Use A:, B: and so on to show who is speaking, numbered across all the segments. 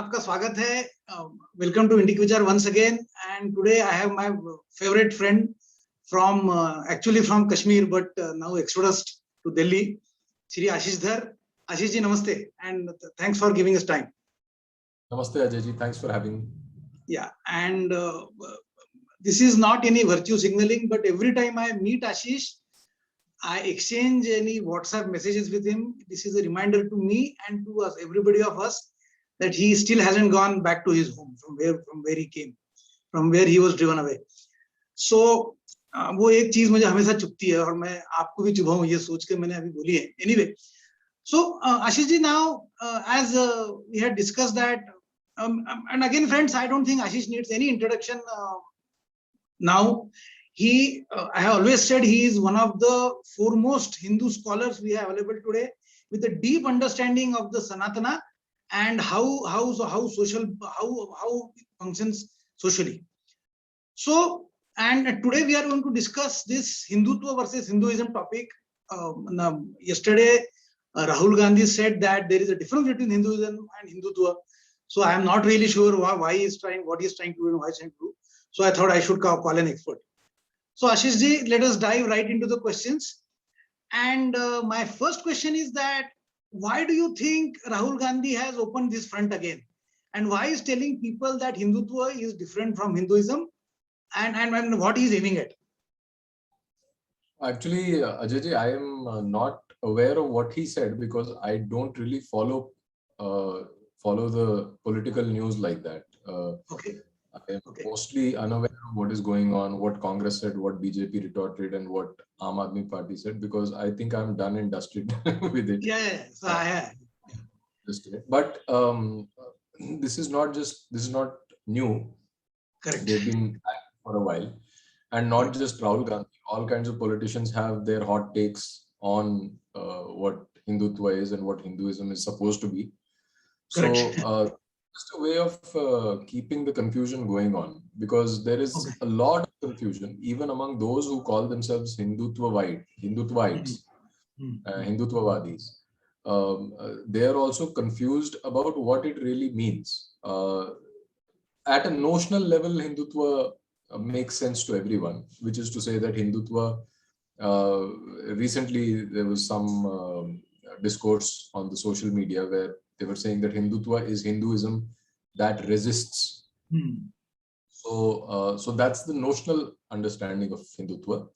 A: आपका स्वागत है. Welcome to Indic Vichar once again. And today I have my favorite friend from actually from Kashmir, but now exodused to Delhi, Shri Ashish Dhar. Ashish ji, namaste, and thanks for giving us time.
B: Namaste Ajay ji, thanks for having me.
A: Yeah, and this is not any virtue signaling, but every time I meet Ashish, I exchange any WhatsApp messages with him. This is a reminder to me and to us, everybody of us, that he still hasn't gone back to his home from where he came, from where he was driven away. So वो एक चीज मुझे हमेशा चुभती है और मैं आपको भी चुभाऊं ये सोच के मैंने अभी बोली है. Anyway, so Ashish ji, now as we had discussed that, and again friends, I don't think Ashish needs any introduction now. I have always said he is one of the foremost Hindu scholars we have available today, with a deep understanding of the Sanatana and how it functions socially. So, and today we are going to discuss this Hindutva versus Hinduism topic. Yesterday, Rahul Gandhi said that there is a difference between Hinduism and Hindutva. So I am not really sure what he is trying to do and why he is trying to do. So I thought I should call an expert. So Ashish ji, let us dive right into the questions. And my first question is that, why do you think Rahul Gandhi has opened this front again? And why is telling people that Hindutva is different from Hinduism, and what he is aiming at?
B: Actually, Ajay ji, I am not aware of what he said because I don't really follow the political news like that.
A: Okay.
B: I am mostly unaware of what is going on, what Congress said, what BJP retorted, and what Aam Aadmi Party said, because I think I'm done and dusted with it.
A: Yeah. So I
B: But this is not new.
A: Correct.
B: They've been for a while, and not just Rahul Gandhi. All kinds of politicians have their hot takes on what Hindutva is and what Hinduism is supposed to be.
A: Correct.
B: So just a way of keeping the confusion going on, because there is a lot of confusion even among those who call themselves Hindutvaites, Hindutvavadis. They are also confused about what it really means. At a notional level, Hindutva makes sense to everyone, which is to say that Hindutva, recently there was some discourse on the social media where they were saying that Hindutva is Hinduism that resists. So that's the notional understanding of Hindutva.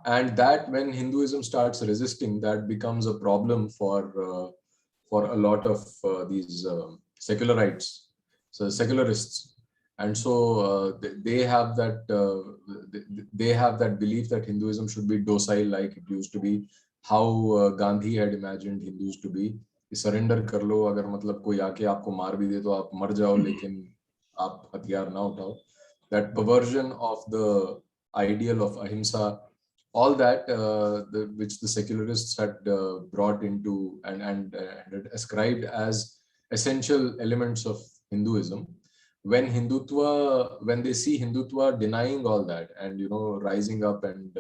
B: And that when Hinduism starts resisting, that becomes a problem for a lot of these secularites, so secularists. And so they have that belief that Hinduism should be docile like it used to be, how Gandhi had imagined Hindus to be. Surrender कर लो, अगर मतलब कोई आके आपको मार भी दे तो आप मर जाओ, लेकिन आप हथियार ना उठाओ. That perversion of the ideal of ahimsa, all that which the secularists had brought into and ascribed as essential elements of Hinduism. When they see Hindutva denying all that and rising up and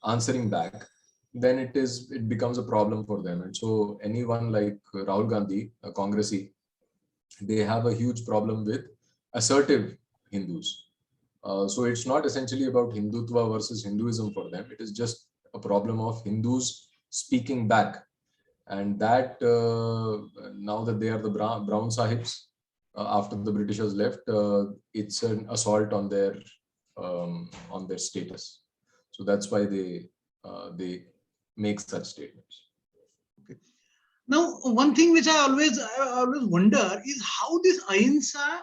B: answering back, then it becomes a problem for them. And so anyone like Rahul Gandhi, a Congressee, they have a huge problem with assertive Hindus. So it's not essentially about Hindutva versus Hinduism for them. It is just a problem of Hindus speaking back. And that now that they are the Brown Sahibs, after the Britishers left, it's an assault on their status. So that's why they make such statements.
A: Okay. Now, one thing which I always wonder is how this ahimsa,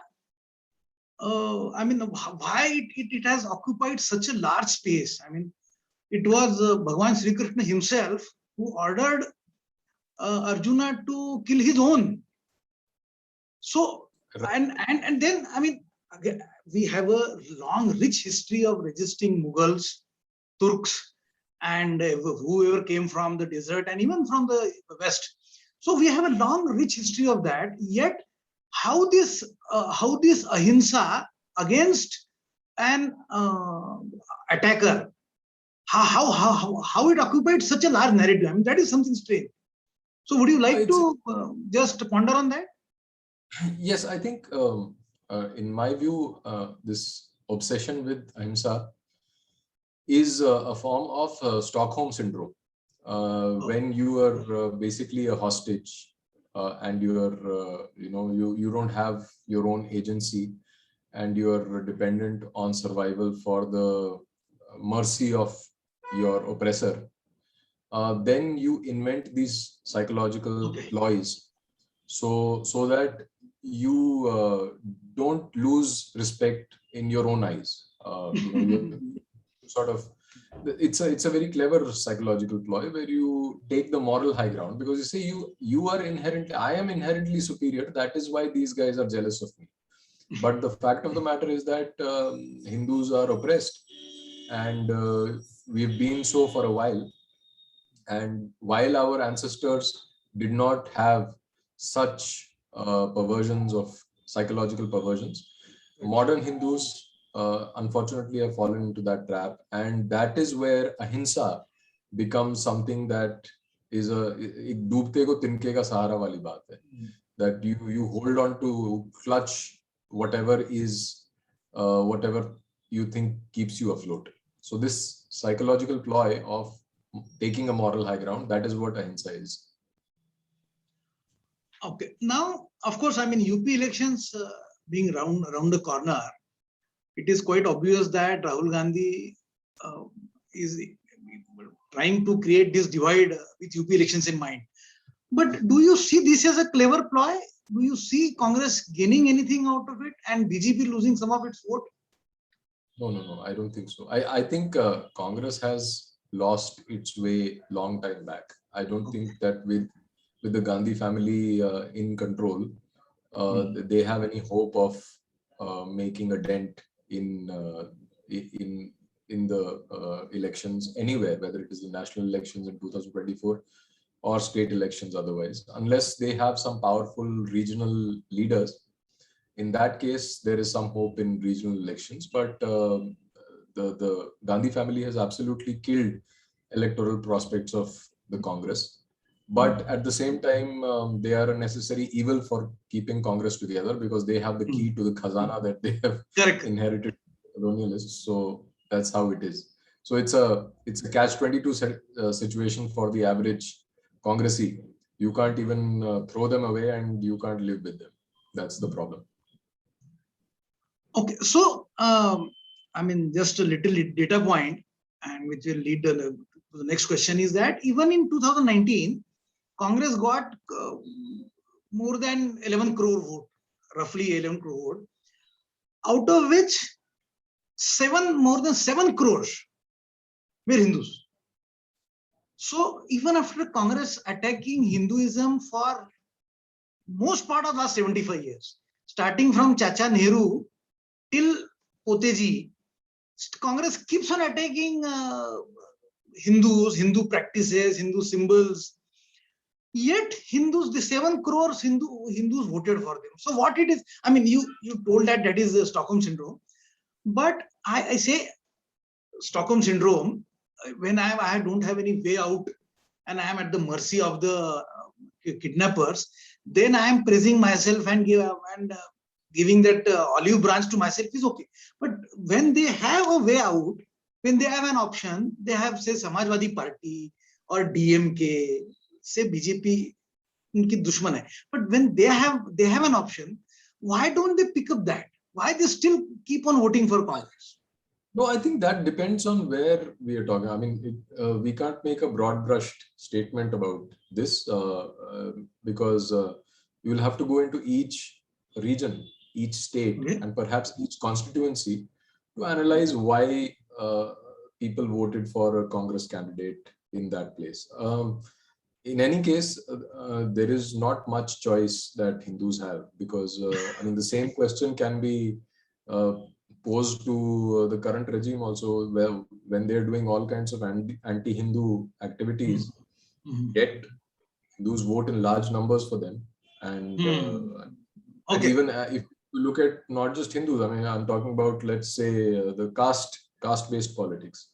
A: why it has occupied such a large space. I mean, it was Bhagwan Sri Krishna himself who ordered Arjuna to kill his own. So, and then, I mean, again, we have a long, rich history of resisting Mughals, Turks, and whoever came from the desert and even from the west. So we have a long, rich history of that. Yet, how this ahimsa against an attacker, how it occupied such a large narrative? I mean, that is something strange. So would you like to just ponder on that?
B: Yes, I think in my view, this obsession with ahimsa is a form of Stockholm syndrome.
A: Oh,
B: When you are basically a hostage and you are, you don't have your own agency and you are dependent on survival for the mercy of your oppressor, then you invent these psychological
A: okay.
B: ploys so that you don't lose respect in your own eyes. You sort of, it's a very clever psychological ploy where you take the moral high ground because you say you are inherently, I am inherently superior, that is why these guys are jealous of me. But the fact of the matter is that Hindus are oppressed, and we've been so for a while. And while our ancestors did not have such perversions of psychological perversions, modern Hindus unfortunately have fallen into that trap. And that is where ahimsa becomes something that is एक डूबते को तिनके का सहारा वाली बात है. That you hold on to, clutch whatever is whatever you think keeps you afloat. So this psychological ploy of taking a moral high ground, that is what ahimsa is.
A: Okay. Now, of course, I mean, UP elections being around the corner, it is quite obvious that Rahul Gandhi is trying to create this divide with UP elections in mind. But do you see this as a clever ploy? Do you see Congress gaining anything out of it and BJP losing some of its vote?
B: No, I don't think so. I think Congress has lost its way long time back. I don't
A: Okay.
B: think that with the Gandhi family in control, they have any hope of making a dent in in in the elections anywhere, whether it is the national elections in 2024 or state elections otherwise, unless they have some powerful regional leaders. In that case, there is some hope in regional elections, but the Gandhi family has absolutely killed electoral prospects of the Congress. But at the same time, they are a necessary evil for keeping Congress together because they have the key to the khazana that they have
A: Correct.
B: inherited from colonialists. So that's how it is. So it's a catch-22 situation for the average Congressee. You can't even throw them away, and you can't live with them. That's the problem.
A: Okay, so I mean, just a little data point, and which will lead to the next question is that even in 2019, Congress got more than 11 crore vote, roughly 11 crore vote, out of which more than 7 crores were Hindus. So even after Congress attacking Hinduism for most part of last 75 years, starting from Chacha Nehru till Poteji, Congress keeps on attacking Hindus, Hindu practices, Hindu symbols. Yet Hindus, the 7 crores Hindus voted for them. So what it is, I mean, you told that is the Stockholm syndrome, but I say Stockholm syndrome when I don't have any way out and I am at the mercy of the kidnappers, then I am praising myself and giving that olive branch to myself is okay. But when they have a way out, when they have an option, they have say Samajwadi Party or DMK, say BJP, उनकी दुश्मन है. But when they have an option, why don't they pick up that? Why they still keep on voting for Congress?
B: No, I think that depends on where we are talking. I mean, we can't make a broad-brushed statement about this because you will have to go into each region, each state,
A: Okay.
B: and perhaps each constituency to analyze why people voted for a Congress candidate in that place. In any case, there is not much choice that Hindus have because, I mean, the same question can be posed to the current regime also, when they're doing all kinds of anti-Hindu activities, yet Hindus vote in large numbers for them. And, and
A: Okay.
B: even if you look at not just Hindus, I mean, I'm talking about, let's say, the caste-based politics.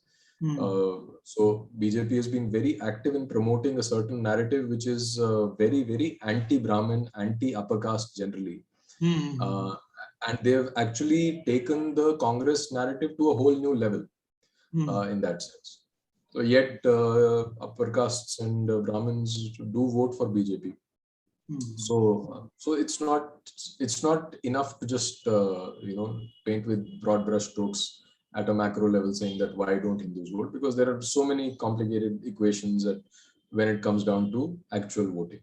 B: So BJP has been very active in promoting a certain narrative which is very, very anti-Brahmin, anti-upper caste generally.
A: Hmm.
B: And they have actually taken the Congress narrative to a whole new level in that sense. So yet upper castes and Brahmins do vote for BJP. So it's not enough to just paint with broad brush strokes at a macro level saying that why don't Hindus vote, because there are so many complicated equations that when it comes down to actual voting.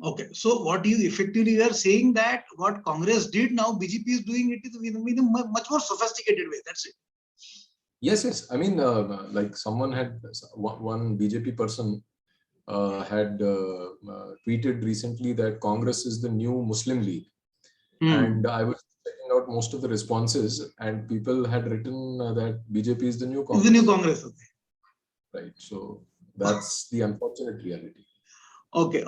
A: Okay, so what you effectively are saying that what Congress did, now BJP is doing it in a much more sophisticated way. That's it.
B: Yes. I mean, like someone had one BJP person had tweeted recently that Congress is the new Muslim League. And I was checking out most of the responses, and people had written that BJP is the new Congress.
A: The new Congress. Okay.
B: Right. So that's the unfortunate reality.
A: Okay.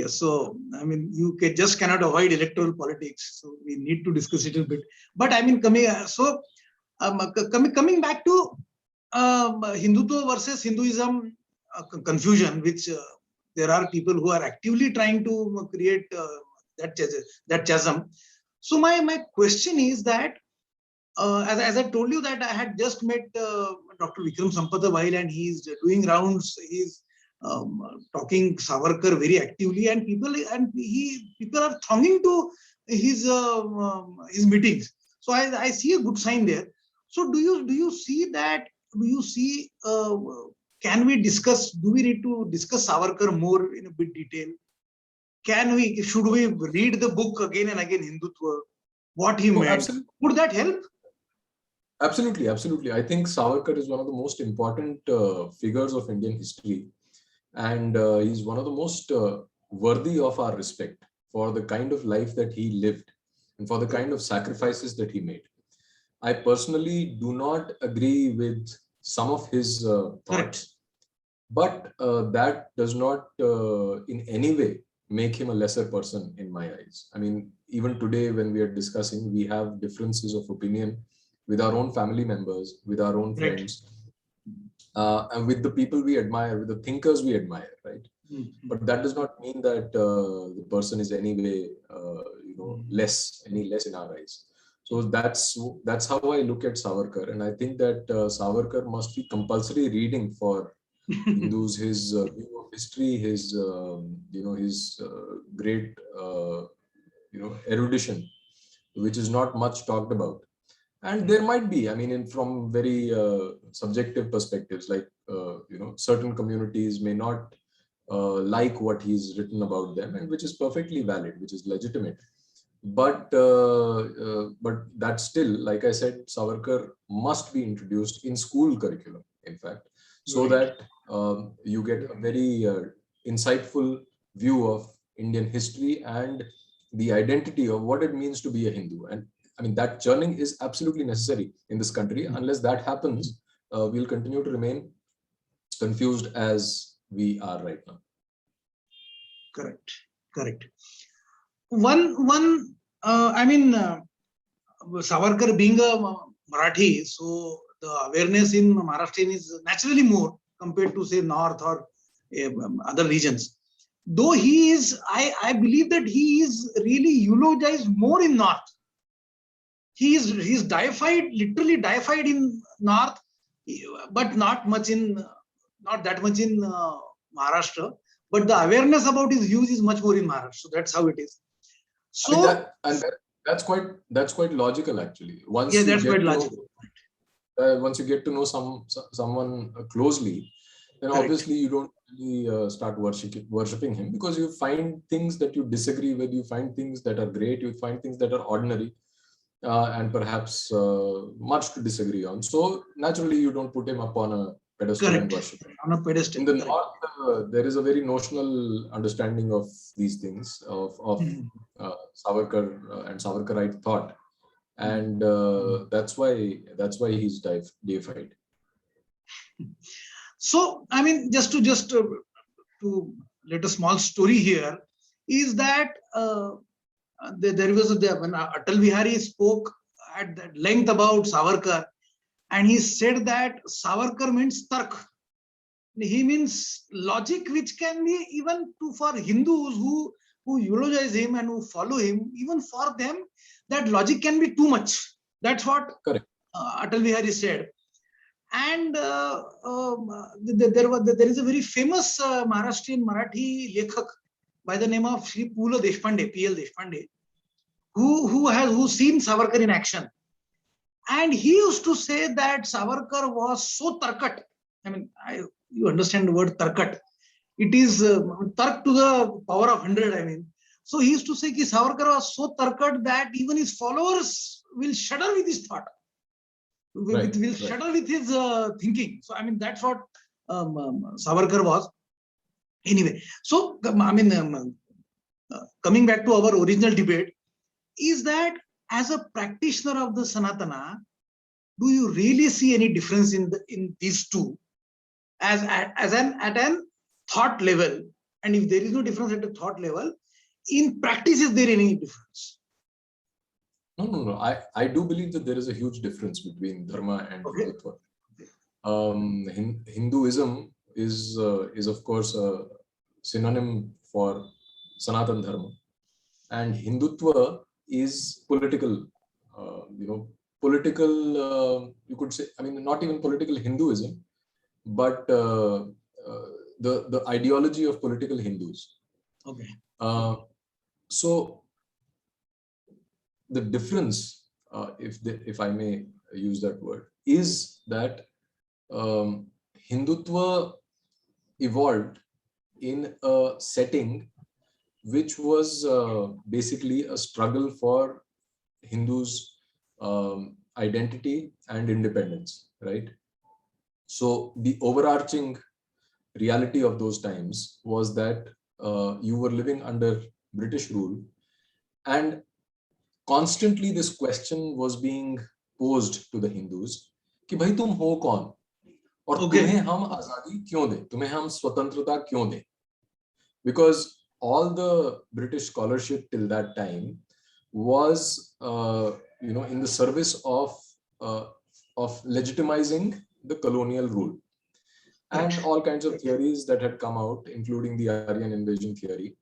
A: So, I mean, you just cannot avoid electoral politics. So we need to discuss it a bit. But I mean, coming back to Hindutva versus Hinduism confusion, which there are people who are actively trying to create that chasm. So my question is that, as I told you that I had just met Dr. Vikram Sampath a while, and he's doing rounds. He's talking Savarkar very actively, and people are thronging to his meetings. So I see a good sign there. So do you see that? Do you see? Can we discuss? Do we need to discuss Savarkar more in a bit detail? Should we read the book again and again, Hindutva? What he meant?
B: Absolutely.
A: Would that help?
B: Absolutely. I think Savarkar is one of the most important figures of Indian history, and he's one of the most worthy of our respect for the kind of life that he lived and for the kind of sacrifices that he made. I personally do not agree with some of his thoughts, but that does not in any way make him a lesser person in my eyes. I mean, even today when we are discussing, we have differences of opinion with our own family members, with our own friends, and with the people we admire, with the thinkers we admire, right? But that does not mean that the person is any way, less in our eyes. So that's how I look at Savarkar, and I think that Savarkar must be compulsory reading for Hindus. His view of history, his great erudition, which is not much talked about. And there might be, I mean, from very subjective perspectives, like certain communities may not like what he's written about them, and which is perfectly valid, which is legitimate. But that still, like I said, Savarkar must be introduced in school curriculum, in fact, so that you get a very insightful view of Indian history and the identity of what it means to be a Hindu. And I mean, that churning is absolutely necessary in this country. Unless that happens, we'll continue to remain confused as we are right now.
A: Correct. Savarkar being a Marathi, so the awareness in Maharashtrian is naturally more compared to, say, North or other regions. Though he is, I believe that he is really eulogized more in North. He's literally deified in North, but not that much in Maharashtra. But the awareness about his views is much more in Maharashtra. So that's how it is. So
B: that's quite logical, actually. Once
A: you
B: get to know someone closely, then obviously you don't really start worshipping him, because you find things that you disagree with, you find things that are great, you find things that are ordinary, and perhaps much to disagree on. So naturally, you don't put him up on a pedestal and worship him.
A: On a pedestal.
B: In the North, there is a very notional understanding of these things, of Savarkar and Savarkarite thought, and that's why he's deified.
A: So, I mean, just to let a small story here is that there was when Atal Bihari spoke at length about Savarkar, and he said that Savarkar means tark. He means logic, which can be even for Hindus who who eulogize him and who follow him, even for them, that logic can be too much. That's what
B: Correct.
A: Atal Bihari said. And there is a very famous Maharashtrian Marathi lekhak by the name of Shri Pula Deshpande, P.L. Deshpande, who seen Savarkar in action. And he used to say that Savarkar was so tarkat. I mean, you understand the word tarkat. It is tark to the power of 100. I mean, so he used to say that Savarkar was so tarkat that even his followers will shudder with his thought. Will shudder with his thinking. So I mean, that's what Savarkar was. Anyway, so I mean, coming back to our original debate, is that as a practitioner of the Sanatana, do you really see any difference in these two, at an thought level? And if there is no difference at a thought level, in practice, is there any difference?
B: No. I do believe that there is a huge difference between Dharma and Hindutva. Hinduism is of course a synonym for Sanatan Dharma, and Hindutva is political, political, you could say, I mean, not even political Hinduism, but the ideology of political Hindus.
A: Okay.
B: So the difference, if I may use that word, is that Hindutva evolved in a setting which was basically a struggle for Hindus' identity and independence, right? So the overarching reality of those times was that you were living under British rule, and constantly this question was being posed to the Hindus कि भाई तुम हो कौन और तुम्हें हम आजादी क्यों दें, तुम्हें हम स्वतंत्रता क्यों दें? Because all the British scholarship till that time was in the service of legitimizing the colonial rule, and all kinds of theories that had come out, including the Aryan invasion theory,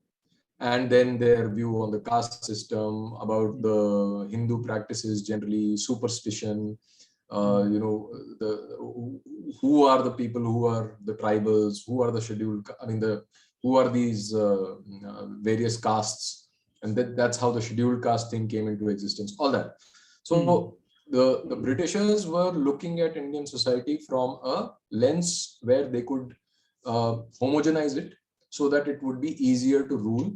B: and then their view on the caste system, about the Hindu practices generally, superstition, who are the people who are the tribals, who are the scheduled, who are these various castes, and that's how the scheduled caste thing came into existence, all that. So the Britishers were looking at Indian society from a lens where they could homogenize it so that it would be easier to rule,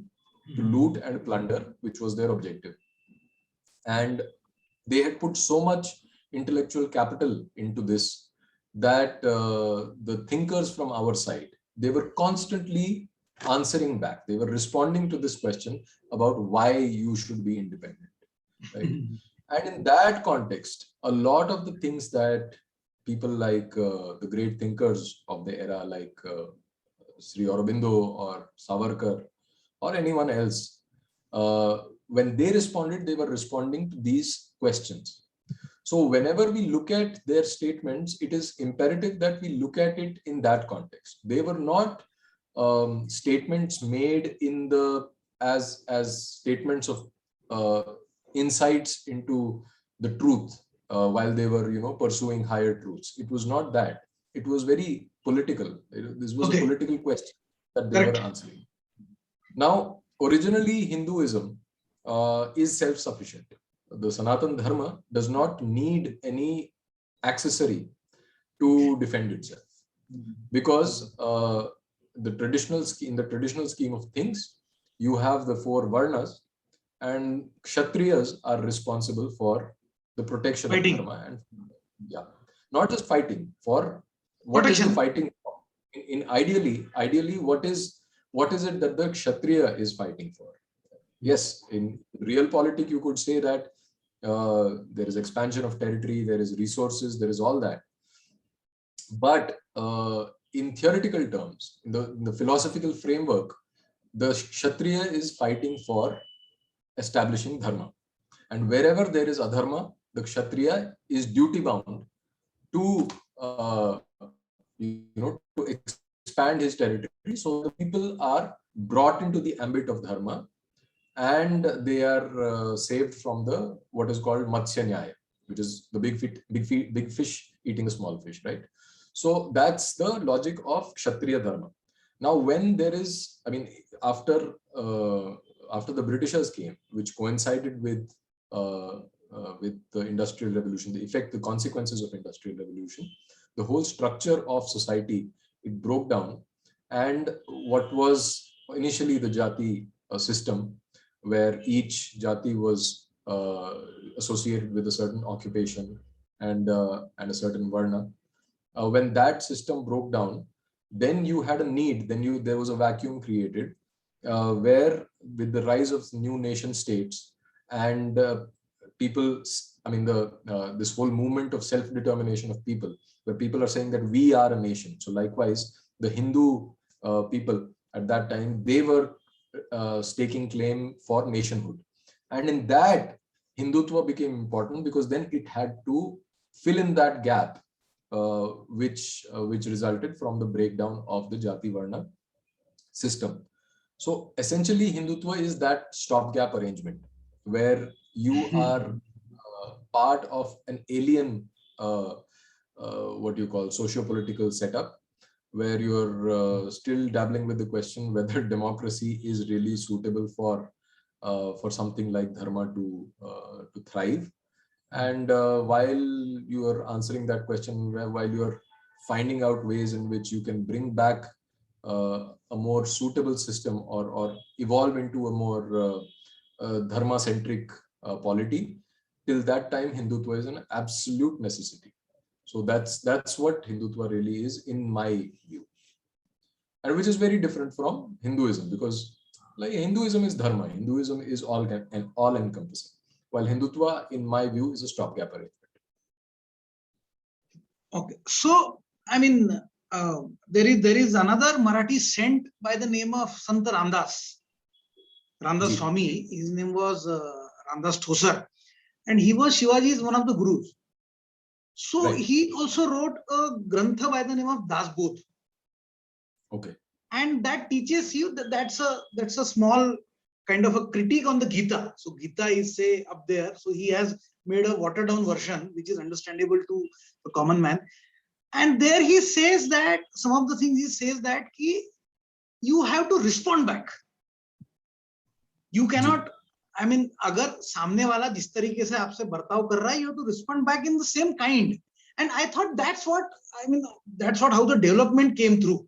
B: to loot and plunder, which was their objective. And they had put so much intellectual capital into this that the thinkers from our side, they were constantly answering back. They were responding to this question about why you should be independent, right? And in that context, a lot of the things that people like the great thinkers of the era, like Sri Aurobindo or Savarkar or anyone else, when they responded, they were responding to these questions. So whenever we look at their statements, it is imperative that we look at it in that context. They were not statements made in as statements of insights into the truth while they were pursuing higher truths. It was not that. It was very political. This was a political question that they were answering. Now, originally Hinduism is self-sufficient. The Sanatan Dharma does not need any accessory to defend itself, because in the traditional scheme of things, you have the 4 varnas, and Kshatriyas are responsible for the protection of Dharma, and not just fighting, for what protection. Is the fighting for? In ideally, what is it that the Kshatriya is fighting for? Yes, in real politics, you could say that there is expansion of territory, there is resources, there is all that. But in theoretical terms, in the philosophical framework, the Kshatriya is fighting for establishing Dharma. And wherever there is adharma, the Kshatriya is duty bound to to expand his territory, so the people are brought into the ambit of Dharma and they are saved from the what is called Matsya Nyaya, which is the big fish eating the small fish, right? So that's the logic of Kshatriya Dharma. Now, when there is, I mean, after the Britishers came, which coincided with the Industrial Revolution, the consequences of Industrial Revolution, the whole structure of society, it broke down, and what was initially the Jati system, where each Jati was associated with a certain occupation and a certain Varna. When that system broke down, then you had a need, there was a vacuum created, where with the rise of new nation states and people, I mean, this whole movement of self-determination of people, where people are saying that we are a nation. So likewise, the Hindu people at that time, they were staking claim for nationhood. And in that, Hindutva became important, because then it had to fill in that gap, which resulted from the breakdown of the Jati Varna system. So essentially, Hindutva is that stopgap arrangement where you are part of an alien, what you call, socio-political setup, where you're still dabbling with the question whether democracy is really suitable for something like dharma to thrive. And while you are answering that question, while you are finding out ways in which you can bring back a more suitable system, or evolve into a more dharma-centric polity, till that time Hindutva is an absolute necessity. So that's what Hindutva really is, in my view, and which is very different from Hinduism, because like Hinduism is dharma, Hinduism is all-encompassing, while Hindutva, in my view, is a stopgap arrangement.
A: Okay, so I mean, there is another Marathi saint by the name of Sant Ramdas Swami. His name was Ramdas Thosar, and he was Shivaji's one of the gurus. So
B: Right.
A: he also wrote a grantha by the name of Das Bodh.
B: Okay.
A: And that teaches you that that's a small kind of a critique on the Gita. So Gita is, say, up there. So he has made a watered down version, which is understandable to the common man. And there he says that some of the things he says that you have to respond back. You cannot, I mean, अगर सामने वाला जिस तरीके से आपसे बर्ताव कर रहा है, you have to respond back in the same kind. And I thought that's what how the development came through.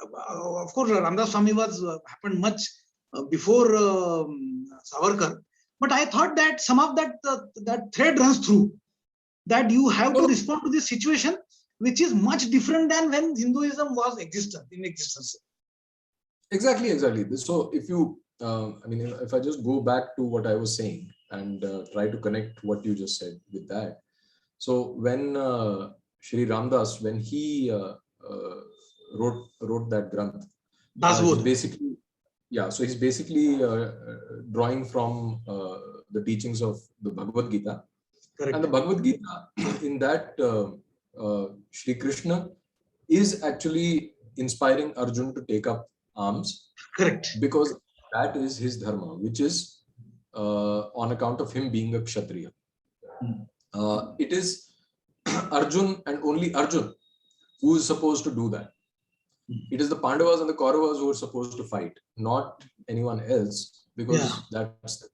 A: Of course, Ramdas Swami happened much before Savarkar, but I thought that some of that thread runs through, that you have to respond to this situation, which is much different than when Hinduism was in existence.
B: Exactly. So if you, I mean, if I just go back to what I was saying and try to connect what you just said with that. So when Shri Ramdas, when he wrote that Granth, he's basically, so he's basically drawing from the teachings of the Bhagavad Gita. Correct. And the Bhagavad Gita, in that Shri Krishna is actually inspiring Arjun to take up arms.
A: Correct.
B: Because that is his dharma, which is on account of him being a Kshatriya. It is Arjun and only Arjun who is supposed to do that. It is the Pandavas and the Kauravas who are supposed to fight, not anyone else, because that's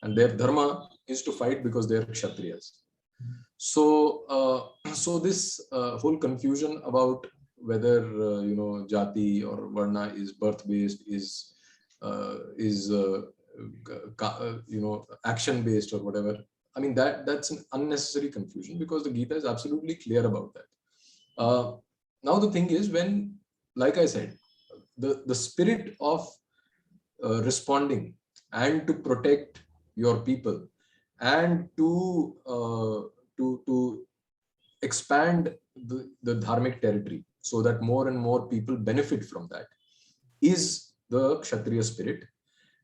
B: and their dharma is to fight because they are Kshatriyas. So, so this whole confusion about whether Jati or Varna is birth-based, is action-based or whatever. I mean, that's an unnecessary confusion, because the Gita is absolutely clear about that. Now the thing is, when, like I said, the spirit of responding and to protect your people and to expand the dharmic territory so that more and more people benefit from that is the Kshatriya spirit.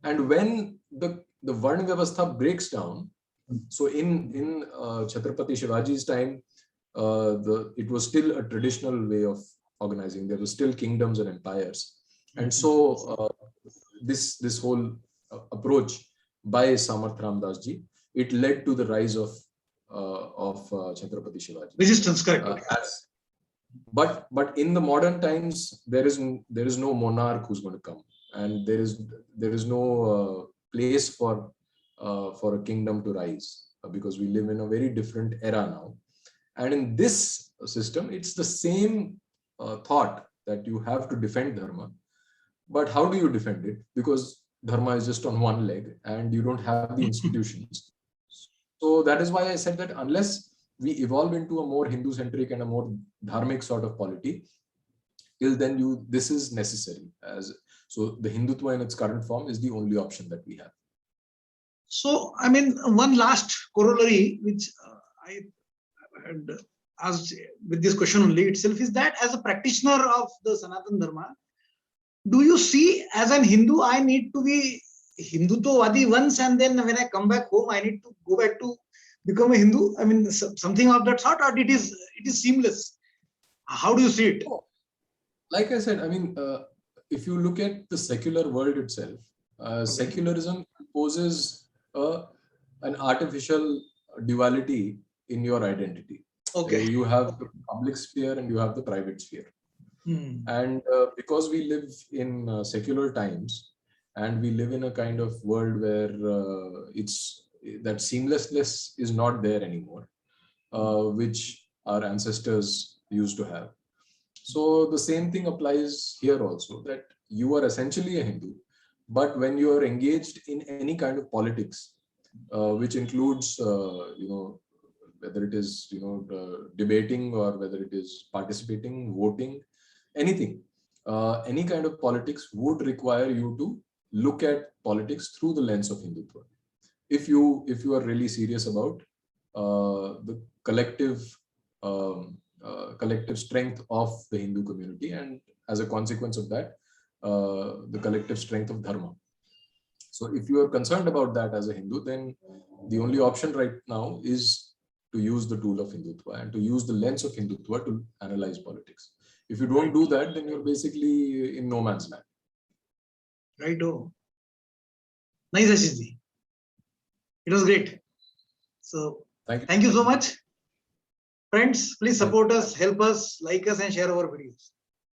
B: And when the Varna Vyavastha breaks down, so in Chhatrapati Shivaji's time, it was still a traditional way of organizing. There were still kingdoms and empires, and so this whole approach by Samarth Ramdas ji, it led to the rise of Chhatrapati Shivaji.
A: Resistance, correct.
B: But in the modern times, there is no monarch who's going to come, and there is no place for a kingdom to rise, because we live in a very different era now. And in this system, it's the same thought that you have to defend dharma. But how do you defend it? Because dharma is just on one leg and you don't have the institutions. So that is why I said that unless we evolve into a more Hindu-centric and a more dharmic sort of polity, till then this is necessary. So the Hindutva in its current form is the only option that we have.
A: So, I mean, one last corollary, which I had asked with this question only itself, is that as a practitioner of the Sanatana Dharma, do you see as an Hindu, I need to be Hindutva-vadi once, and then when I come back home, I need to go back to become a Hindu? I mean, something of that sort, or it is seamless? How do you see it?
B: Like I said, I mean, if you look at the secular world itself, secularism imposes an artificial duality in your identity.
A: Okay.
B: You have the public sphere and you have the private sphere. And because we live in secular times, and we live in a kind of world where that seamlessness is not there anymore, which our ancestors used to have. So the same thing applies here also, that you are essentially a Hindu, but when you are engaged in any kind of politics, which includes, whether it is, debating, or whether it is participating, voting, anything, any kind of politics would require you to look at politics through the lens of Hindutva. If you are really serious about the collective strength of the Hindu community, and as a consequence of that, the collective strength of dharma. So if you are concerned about that as a Hindu, then the only option right now is to use the tool of Hindutva and to use the lens of Hindutva to analyze politics. If you don't do that, then you're basically in no man's land.
A: Right. Oh, nice, Ashish ji. It was great. So thank you so much. Friends, please support us, help us, like us, and share our videos.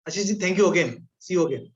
A: Ashish ji, thank you again. See you again.